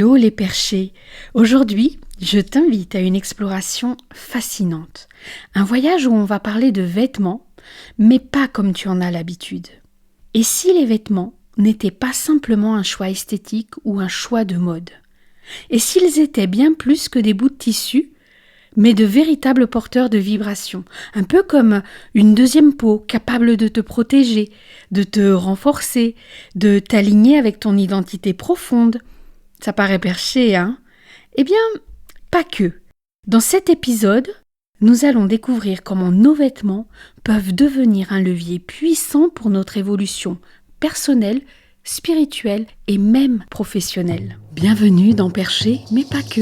Hello les perchés! Aujourd'hui, je t'invite à une exploration fascinante. Un voyage où on va parler de vêtements, mais pas comme tu en as l'habitude. Et si les vêtements n'étaient pas simplement un choix esthétique ou un choix de mode? Et s'ils étaient bien plus que des bouts de tissu, mais de véritables porteurs de vibrations, un peu comme une deuxième peau capable de te protéger, de te renforcer, de t'aligner avec ton identité profonde? Ça paraît perché, hein? Eh bien, pas que. Dans cet épisode, nous allons découvrir comment nos vêtements peuvent devenir un levier puissant pour notre évolution personnelle, spirituelle et même professionnelle. Bienvenue dans Perché, mais pas que,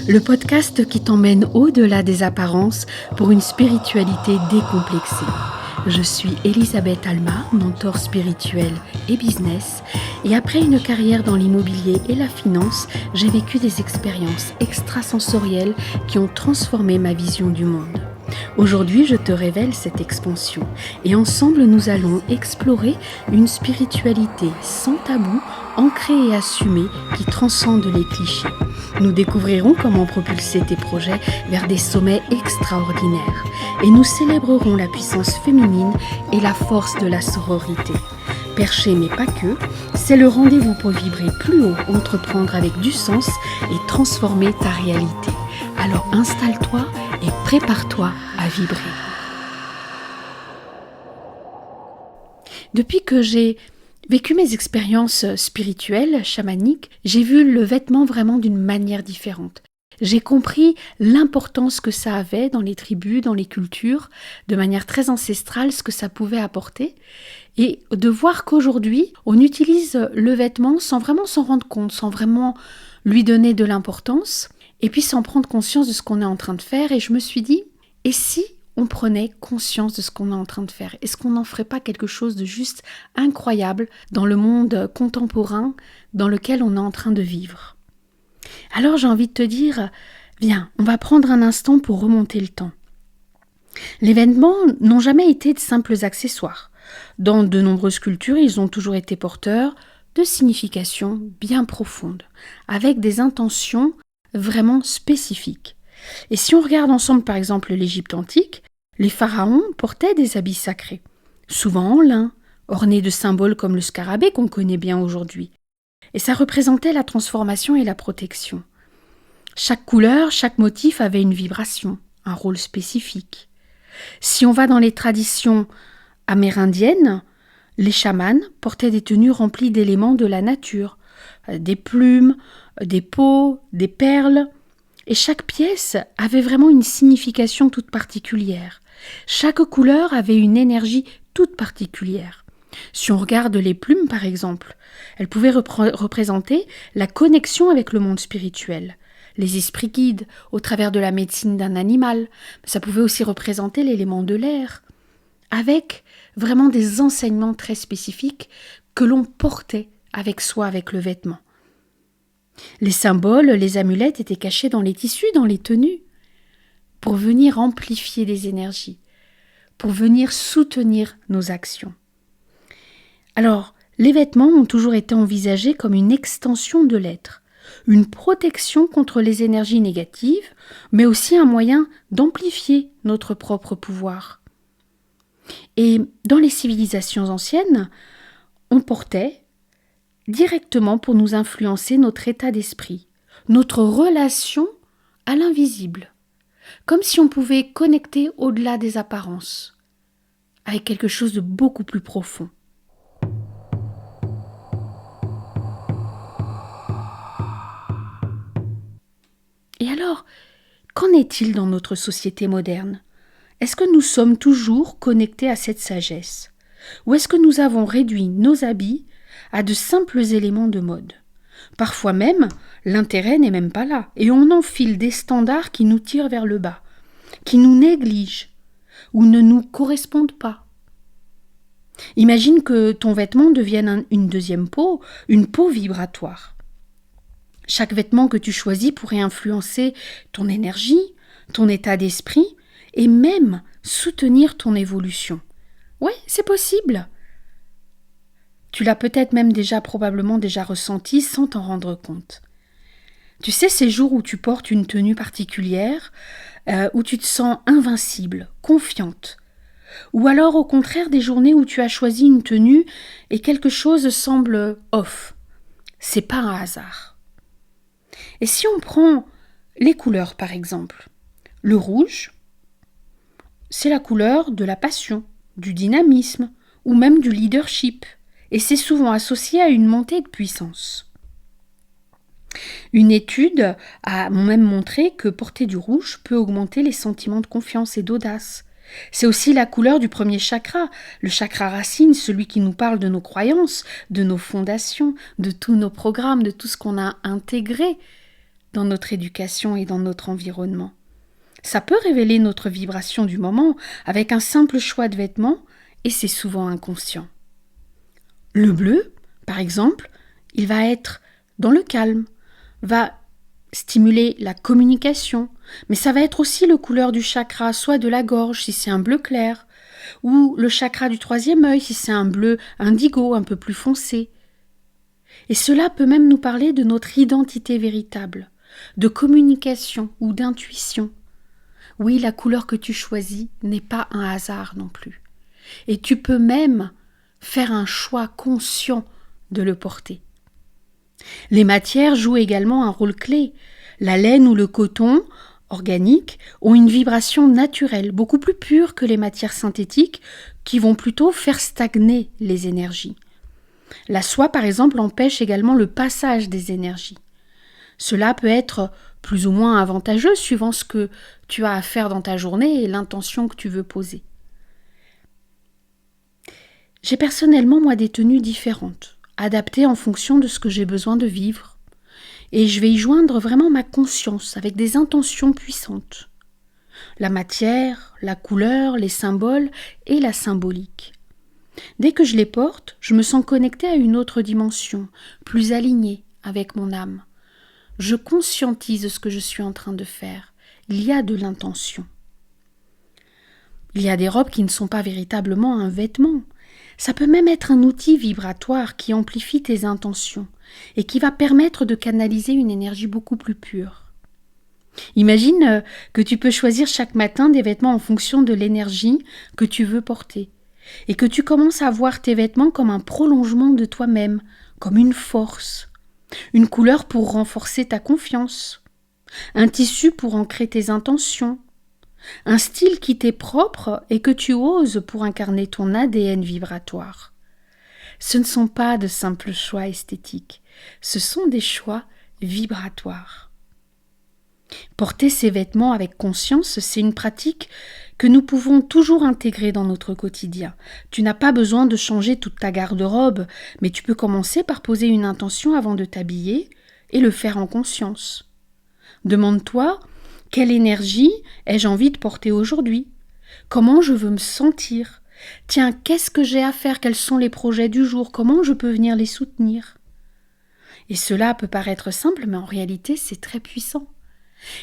le podcast qui t'emmène au-delà des apparences pour une spiritualité décomplexée. Je suis Elisabeth Alma, mentor spirituel et business, et après une carrière dans l'immobilier et la finance, j'ai vécu des expériences extrasensorielles qui ont transformé ma vision du monde. Aujourd'hui, je te révèle cette expansion et ensemble, nous allons explorer une spiritualité sans tabou, ancrée et assumée qui transcende les clichés. Nous découvrirons comment propulser tes projets vers des sommets extraordinaires et nous célébrerons la puissance féminine et la force de la sororité. Perché mais pas que, c'est le rendez-vous pour vibrer plus haut, entreprendre avec du sens et transformer ta réalité. Alors installe-toi et prépare-toi à vibrer. Depuis que j'ai vécu mes expériences spirituelles, chamaniques, j'ai vu le vêtement vraiment d'une manière différente. J'ai compris l'importance que ça avait dans les tribus, dans les cultures, de manière très ancestrale, ce que ça pouvait apporter. Et de voir qu'aujourd'hui, on utilise le vêtement sans vraiment s'en rendre compte, sans vraiment lui donner de l'importance, et puis sans prendre conscience de ce qu'on est en train de faire. Et je me suis dit, et si on prenait conscience de ce qu'on est en train de faire? Est-ce qu'on n'en ferait pas quelque chose de juste incroyable dans le monde contemporain dans lequel on est en train de vivre? Alors j'ai envie de te dire, viens, on va prendre un instant pour remonter le temps. Les vêtements n'ont jamais été de simples accessoires. Dans de nombreuses cultures, ils ont toujours été porteurs de significations bien profondes, avec des intentions vraiment spécifiques. Et si on regarde ensemble par exemple l'Égypte antique, les pharaons portaient des habits sacrés, souvent en lin, ornés de symboles comme le scarabée qu'on connaît bien aujourd'hui. Et ça représentait la transformation et la protection. Chaque couleur, chaque motif avait une vibration, un rôle spécifique. Si on va dans les traditions amérindiennes, les chamans portaient des tenues remplies d'éléments de la nature, des plumes, des peaux, des perles. Et chaque pièce avait vraiment une signification toute particulière. Chaque couleur avait une énergie toute particulière. Si on regarde les plumes, par exemple, elles pouvaient représenter la connexion avec le monde spirituel, les esprits guides au travers de la médecine d'un animal. Ça pouvait aussi représenter l'élément de l'air, avec vraiment des enseignements très spécifiques que l'on portait avec soi, avec le vêtement. Les symboles, les amulettes étaient cachés dans les tissus, dans les tenues, pour venir amplifier des énergies, pour venir soutenir nos actions. Alors, les vêtements ont toujours été envisagés comme une extension de l'être, une protection contre les énergies négatives, mais aussi un moyen d'amplifier notre propre pouvoir. Et dans les civilisations anciennes, on portait directement pour nous influencer notre état d'esprit, notre relation à l'invisible, comme si on pouvait connecter au-delà des apparences, avec quelque chose de beaucoup plus profond. Et alors, qu'en est-il dans notre société moderne? Est-ce que nous sommes toujours connectés à cette sagesse? Ou est-ce que nous avons réduit nos habits à de simples éléments de mode? Parfois même, l'intérêt n'est même pas là, et on enfile des standards qui nous tirent vers le bas, qui nous négligent, ou ne nous correspondent pas. Imagine que ton vêtement devienne une deuxième peau, une peau vibratoire. Chaque vêtement que tu choisis pourrait influencer ton énergie, ton état d'esprit et même soutenir ton évolution. Ouais, c'est possible. Tu l'as peut-être même probablement déjà ressenti sans t'en rendre compte. Tu sais, ces jours où tu portes une tenue particulière, où tu te sens invincible, confiante, ou alors au contraire des journées où tu as choisi une tenue et quelque chose semble off. C'est pas un hasard. Et si on prend les couleurs par exemple, le rouge, c'est la couleur de la passion, du dynamisme ou même du leadership, et c'est souvent associé à une montée de puissance. Une étude a même montré que porter du rouge peut augmenter les sentiments de confiance et d'audace. C'est aussi la couleur du premier chakra, le chakra racine, celui qui nous parle de nos croyances, de nos fondations, de tous nos programmes, de tout ce qu'on a intégré dans notre éducation et dans notre environnement. Ça peut révéler notre vibration du moment avec un simple choix de vêtements et c'est souvent inconscient. Le bleu, par exemple, il va être dans le calme, va stimuler la communication, mais ça va être aussi le couleur du chakra, soit de la gorge si c'est un bleu clair, ou le chakra du troisième œil si c'est un bleu indigo un peu plus foncé. Et cela peut même nous parler de notre identité véritable, de communication ou d'intuition. Oui, la couleur que tu choisis n'est pas un hasard non plus. Et tu peux même faire un choix conscient de le porter. Les matières jouent également un rôle clé. La laine ou le coton, organiques, ont une vibration naturelle, beaucoup plus pure que les matières synthétiques qui vont plutôt faire stagner les énergies. La soie, par exemple, empêche également le passage des énergies. Cela peut être plus ou moins avantageux suivant ce que tu as à faire dans ta journée et l'intention que tu veux poser. J'ai personnellement, moi, des tenues différentes, adaptées en fonction de ce que j'ai besoin de vivre. Et je vais y joindre vraiment ma conscience avec des intentions puissantes. La matière, la couleur, les symboles et la symbolique. Dès que je les porte, je me sens connectée à une autre dimension, plus alignée avec mon âme. Je conscientise ce que je suis en train de faire. Il y a de l'intention. Il y a des robes qui ne sont pas véritablement un vêtement. Ça peut même être un outil vibratoire qui amplifie tes intentions et qui va permettre de canaliser une énergie beaucoup plus pure. Imagine que tu peux choisir chaque matin des vêtements en fonction de l'énergie que tu veux porter et que tu commences à voir tes vêtements comme un prolongement de toi-même, comme une force, une couleur pour renforcer ta confiance, un tissu pour ancrer tes intentions, un style qui t'est propre et que tu oses pour incarner ton ADN vibratoire. Ce ne sont pas de simples choix esthétiques, ce sont des choix vibratoires. Porter ces vêtements avec conscience, c'est une pratique que nous pouvons toujours intégrer dans notre quotidien. Tu n'as pas besoin de changer toute ta garde-robe, mais tu peux commencer par poser une intention avant de t'habiller et le faire en conscience. Demande-toi, quelle énergie ai-je envie de porter aujourd'hui? Comment je veux me sentir? Tiens, qu'est-ce que j'ai à faire? Quels sont les projets du jour? Comment je peux venir les soutenir? Et cela peut paraître simple, mais en réalité, c'est très puissant.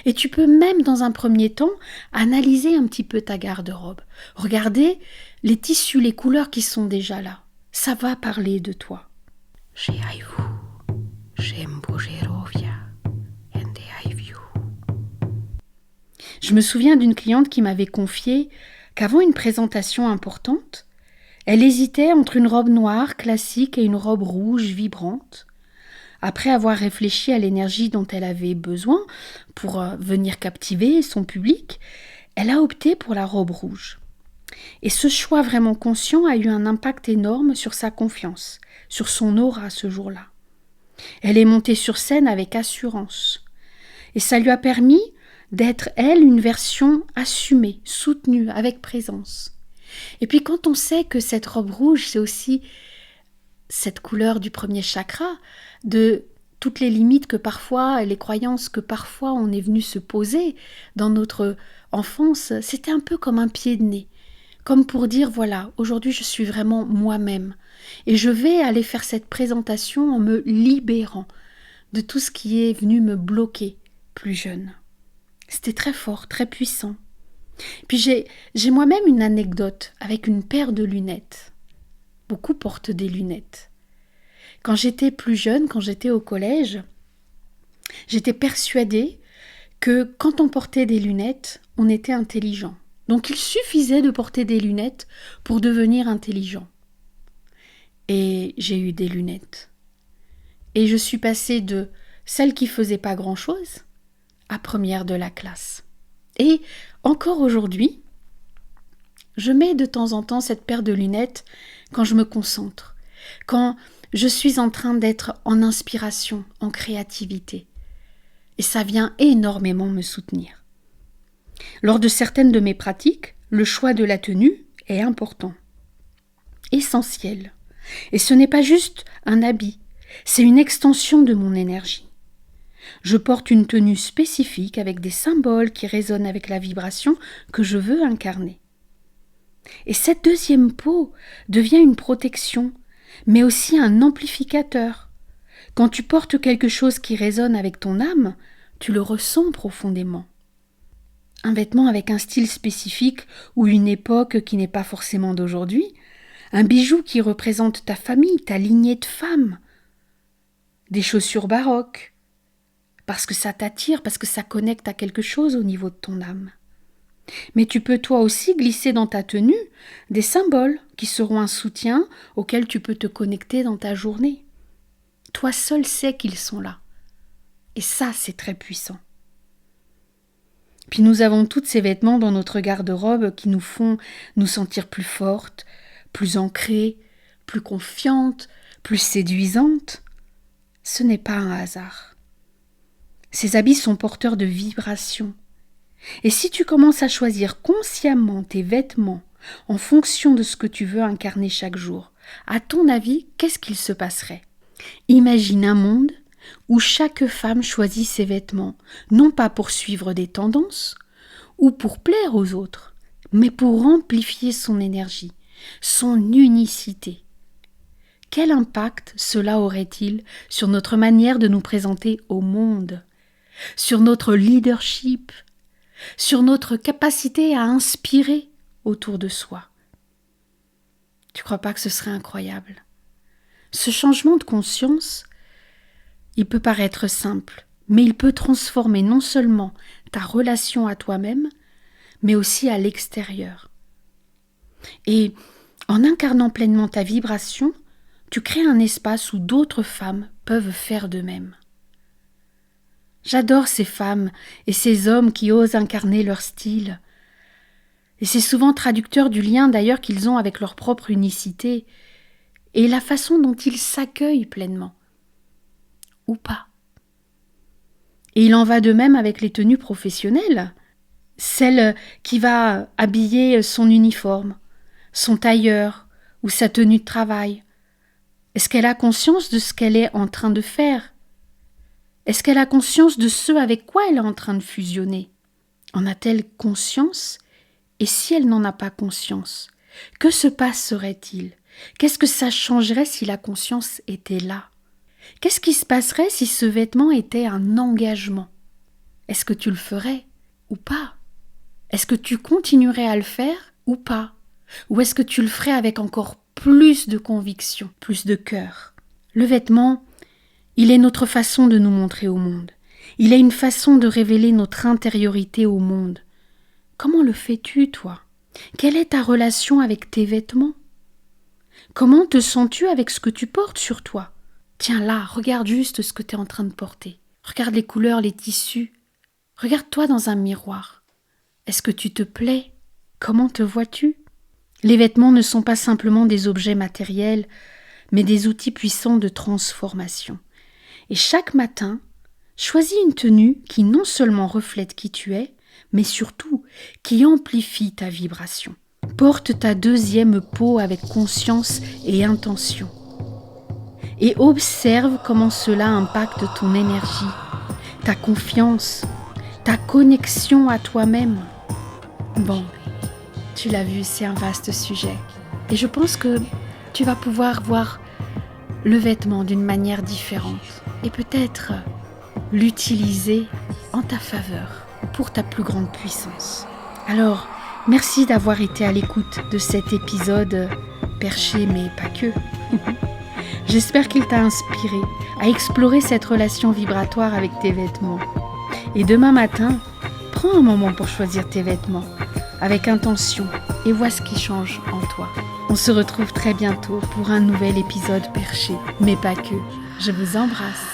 Et tu peux même, dans un premier temps, analyser un petit peu ta garde-robe. Regarder les tissus, les couleurs qui sont déjà là. Ça va parler de toi. Je me souviens d'une cliente qui m'avait confié qu'avant une présentation importante, elle hésitait entre une robe noire classique et une robe rouge vibrante. Après avoir réfléchi à l'énergie dont elle avait besoin pour venir captiver son public, elle a opté pour la robe rouge. Et ce choix vraiment conscient a eu un impact énorme sur sa confiance, sur son aura ce jour-là. Elle est montée sur scène avec assurance. Et ça lui a permis d'être, elle, une version assumée, soutenue, avec présence. Et puis quand on sait que cette robe rouge, c'est aussi cette couleur du premier chakra, de toutes les limites que parfois, les croyances que parfois on est venu se poser dans notre enfance, c'était un peu comme un pied de nez. Comme pour dire, voilà, aujourd'hui je suis vraiment moi-même. Et je vais aller faire cette présentation en me libérant de tout ce qui est venu me bloquer plus jeune. C'était très fort, très puissant. Puis j'ai moi-même une anecdote avec une paire de lunettes. Beaucoup portent des lunettes. Quand j'étais plus jeune, quand j'étais au collège, J'étais persuadée que quand on portait des lunettes, on était intelligent. Donc il suffisait de porter des lunettes pour devenir intelligent. Et j'ai eu des lunettes. Et je suis passée de celle qui faisait pas grand-chose à première de la classe. Et encore aujourd'hui, je mets de temps en temps cette paire de lunettes quand je me concentre, quand je suis en train d'être en inspiration, en créativité. Et ça vient énormément me soutenir. Lors de certaines de mes pratiques, le choix de la tenue est important, essentiel. Et ce n'est pas juste un habit, c'est une extension de mon énergie. Je porte une tenue spécifique avec des symboles qui résonnent avec la vibration que je veux incarner. Et cette deuxième peau devient une protection, mais aussi un amplificateur. Quand tu portes quelque chose qui résonne avec ton âme, tu le ressens profondément. Un vêtement avec un style spécifique ou une époque qui n'est pas forcément d'aujourd'hui, un bijou qui représente ta famille, ta lignée de femmes, des chaussures baroques, parce que ça t'attire, parce que ça connecte à quelque chose au niveau de ton âme. Mais tu peux toi aussi glisser dans ta tenue des symboles qui seront un soutien auquel tu peux te connecter dans ta journée. Toi seul sais qu'ils sont là. Et ça, c'est très puissant. Puis nous avons tous ces vêtements dans notre garde-robe qui nous font nous sentir plus fortes, plus ancrées, plus confiantes, plus séduisantes. Ce n'est pas un hasard. Ces habits sont porteurs de vibrations. Et si tu commences à choisir consciemment tes vêtements en fonction de ce que tu veux incarner chaque jour, à ton avis, qu'est-ce qu'il se passerait ? Imagine un monde où chaque femme choisit ses vêtements, non pas pour suivre des tendances ou pour plaire aux autres, mais pour amplifier son énergie, son unicité. Quel impact cela aurait-il sur notre manière de nous présenter au monde, sur notre leadership, sur notre capacité à inspirer autour de soi? Tu crois pas que ce serait incroyable? Ce changement de conscience, il peut paraître simple, mais il peut transformer non seulement ta relation à toi-même, mais aussi à l'extérieur. Et en incarnant pleinement ta vibration, tu crées un espace où d'autres femmes peuvent faire de même. J'adore ces femmes et ces hommes qui osent incarner leur style. Et c'est souvent traducteur du lien d'ailleurs qu'ils ont avec leur propre unicité et la façon dont ils s'accueillent pleinement. Ou pas. Et il en va de même avec les tenues professionnelles. Celle qui va habiller son uniforme, son tailleur ou sa tenue de travail. Est-ce qu'elle a conscience de ce qu'elle est en train de faire ? Est-ce qu'elle a conscience de ce avec quoi elle est en train de fusionner ? En a-t-elle conscience ? Et si elle n'en a pas conscience, que se passerait-il ? Qu'est-ce que ça changerait si la conscience était là ? Qu'est-ce qui se passerait si ce vêtement était un engagement ? Est-ce que tu le ferais ou pas ? Est-ce que tu continuerais à le faire ou pas ? Ou est-ce que tu le ferais avec encore plus de conviction, plus de cœur ? Le vêtement, il est notre façon de nous montrer au monde. Il est une façon de révéler notre intériorité au monde. Comment le fais-tu, toi ? Quelle est ta relation avec tes vêtements ? Comment te sens-tu avec ce que tu portes sur toi ? Tiens là, regarde juste ce que tu es en train de porter. Regarde les couleurs, les tissus. Regarde-toi dans un miroir. Est-ce que tu te plais ? Comment te vois-tu ? Les vêtements ne sont pas simplement des objets matériels, mais des outils puissants de transformation. Et chaque matin, choisis une tenue qui non seulement reflète qui tu es, mais surtout qui amplifie ta vibration. Porte ta deuxième peau avec conscience et intention. Et observe comment cela impacte ton énergie, ta confiance, ta connexion à toi-même. Bon, tu l'as vu, c'est un vaste sujet. Et je pense que tu vas pouvoir voir le vêtement d'une manière différente et peut-être l'utiliser en ta faveur pour ta plus grande puissance. Alors, merci d'avoir été à l'écoute de cet épisode perché mais pas que. J'espère qu'il t'a inspiré à explorer cette relation vibratoire avec tes vêtements. Et demain matin, prends un moment pour choisir tes vêtements avec intention et vois ce qui change en toi. On se retrouve très bientôt pour un nouvel épisode perché, mais pas que. Je vous embrasse.